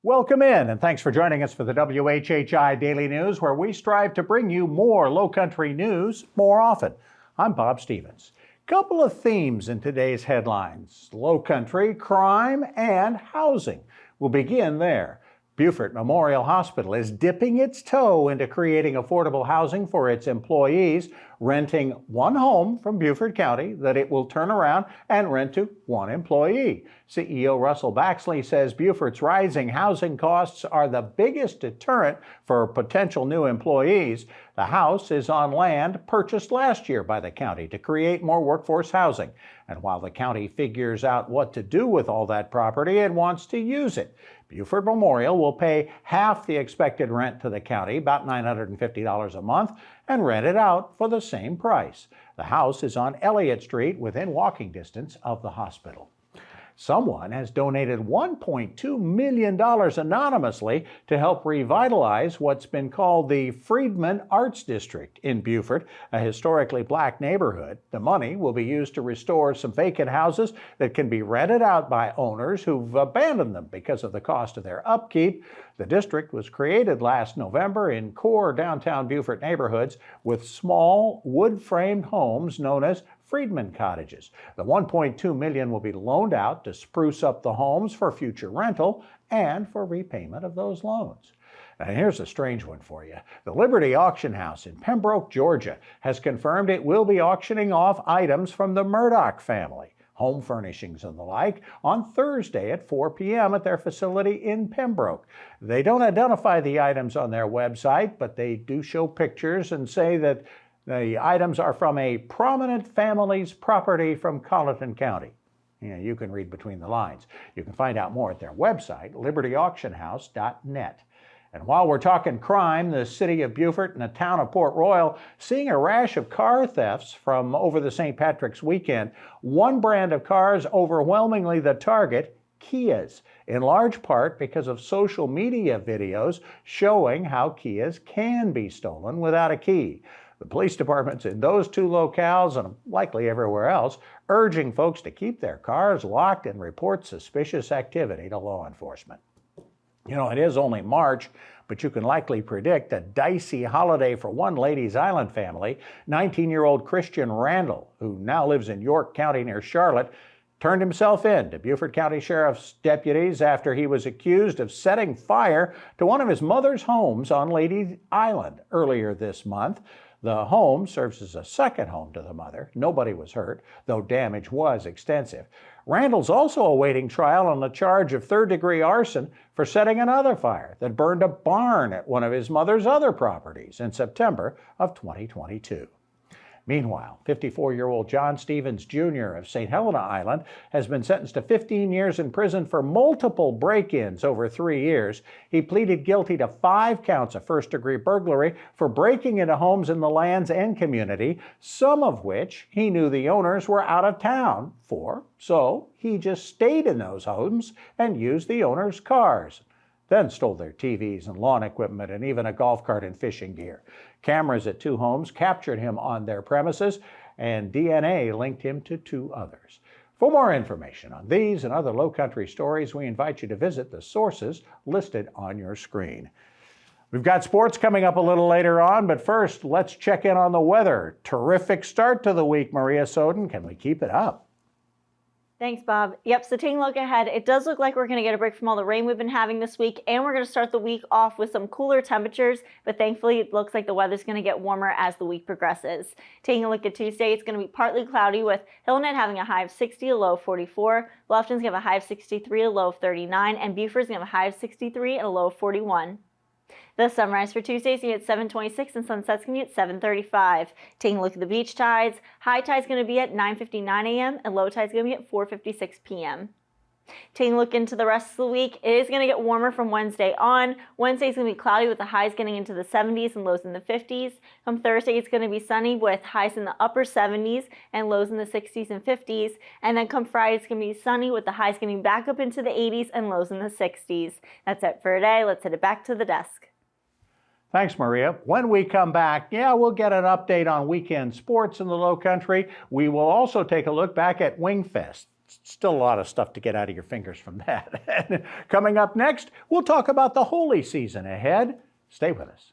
Welcome in, and thanks for joining us for the WHHI Daily News, where we strive to bring you more Lowcountry news more often. I'm Bob Stevens. Couple of themes in today's headlines: Lowcountry, crime, and housing. We'll begin there. Beaufort Memorial Hospital is dipping its toe into creating affordable housing for its employees, renting one home from Beaufort County that it will turn around and rent to one employee. CEO Russell Baxley says Beaufort's rising housing costs are the biggest deterrent for potential new employees. The house is on land purchased last year by the county to create more workforce housing. And while the county figures out what to do with all that property, it wants to use it. Beaufort Memorial will pay half the expected rent to the county, about $950 a month, and rent it out for the same price. The house is on Elliott Street, within walking distance of the hospital. Someone has donated $1.2 million anonymously to help revitalize what's been called the Freedman Arts District in Beaufort, a historically black neighborhood. The money will be used to restore some vacant houses that can be rented out by owners who've abandoned them because of the cost of their upkeep. The district was created last November in core downtown Beaufort neighborhoods with small wood-framed homes known as Freedman cottages. The $1.2 million will be loaned out to spruce up the homes for future rental and for repayment of those loans. Now here's a strange one for you. The Liberty Auction House in Pembroke, Georgia has confirmed it will be auctioning off items from the Murdoch family, home furnishings and the like, on Thursday at 4 p.m. at their facility in Pembroke. They don't identify the items on their website, but they do show pictures and say that the items are from a prominent family's property from Colleton County. You can read between the lines. You can find out more at their website, libertyauctionhouse.net. And while we're talking crime, the city of Beaufort and the town of Port Royal seeing a rash of car thefts from over the St. Patrick's weekend. One brand of cars overwhelmingly the target, Kias, in large part because of social media videos showing how Kias can be stolen without a key. The police departments in those two locales, and likely everywhere else, urging folks to keep their cars locked and report suspicious activity to law enforcement. It is only March, but you can likely predict a dicey holiday for one Ladies Island family. 19-year-old Christian Randall, who now lives in York County near Charlotte, turned himself in to Beaufort County Sheriff's deputies after he was accused of setting fire to one of his mother's homes on Ladies Island earlier this month. The home serves as a second home to the mother. Nobody was hurt, though damage was extensive. Randall's also awaiting trial on the charge of third-degree arson for setting another fire that burned a barn at one of his mother's other properties in September of 2022. Meanwhile, 54-year-old John Stevens Jr. of St. Helena Island has been sentenced to 15 years in prison for multiple break-ins over 3 years. He pleaded guilty to 5 counts of first-degree burglary for breaking into homes in the Lands End community, some of which he knew the owners were out of town for, so he just stayed in those homes and used the owners' cars. Then stole their TVs and lawn equipment and even a golf cart and fishing gear. Cameras at 2 homes captured him on their premises, and DNA linked him to 2 others. For more information on these and other Lowcountry stories, we invite you to visit the sources listed on your screen. We've got sports coming up a little later on, but first, let's check in on the weather. Terrific start to the week, Maria Soden. Can we keep it up? Thanks, Bob. Yep, so taking a look ahead, it does look like we're going to get a break from all the rain we've been having this week, and we're going to start the week off with some cooler temperatures, but thankfully it looks like the weather's going to get warmer as the week progresses. Taking a look at Tuesday, it's going to be partly cloudy with Hilton having a high of 60, a low of 44, Bluffton's going to have a high of 63, a low of 39, and Beaufort's going to have a high of 63 and a low of 41. The sunrise for Tuesday is going to be at 7:26 and sunset's going to be at 7:35. Taking a look at the beach tides, high tide's going to be at 9:59 a.m. and low tide's going to be at 4:56 p.m. Taking a look into the rest of the week, it is going to get warmer from Wednesday on. Wednesday's going to be cloudy with the highs getting into the 70s and lows in the 50s. Come Thursday, it's going to be sunny with highs in the upper 70s and lows in the 60s and 50s. And then come Friday, it's going to be sunny with the highs getting back up into the 80s and lows in the 60s. That's it for today. Let's head it back to the desk. Thanks, Maria. When we come back, we'll get an update on weekend sports in the Lowcountry. We will also take a look back at Wingfest. Still a lot of stuff to get out of your fingers from that. Coming up next, we'll talk about the holy season ahead. Stay with us.